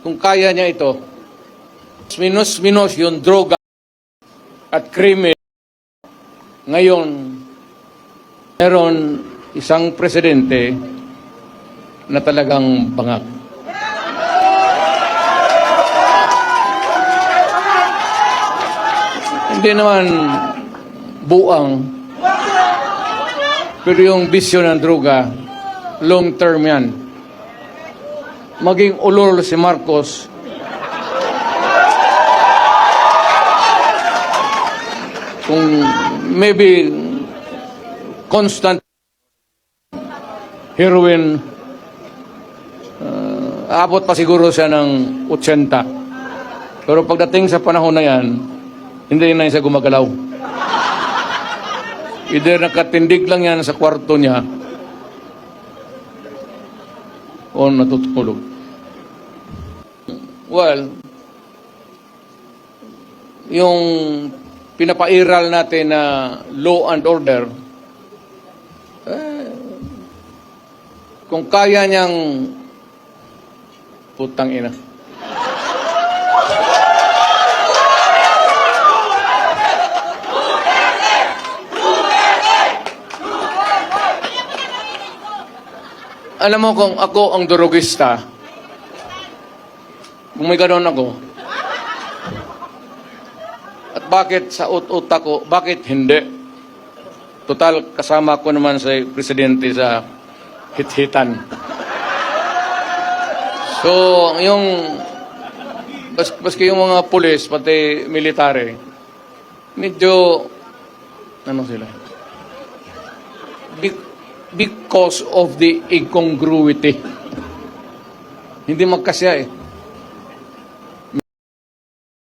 kung kaya niya ito, minus yung droga at krimen. Ngayon, meron isang presidente na talagang bangag. Hindi naman buang, pero yung bisyo ng droga, long term yan. Maging ulol si Marcos, kung maybe constant heroin, aabot pa siguro siya ng 80. Pero pagdating sa panahon na yan, hindi na siya gumagalaw. Either nakatindig lang yan sa kwarto niya o natutulog. Well, yung pinapairal natin na law and order, kung kaya niyang putang ina. Alam mo, kung ako ang durugista, kung may gano'n ako, at bakit sa utak ko, bakit hindi? Total, kasama ko naman sa presidente sa hit-hitan. So, yung, baski yung mga pulis, pati military, medyo, ano sila? Because of the incongruity. Hindi magkasya eh.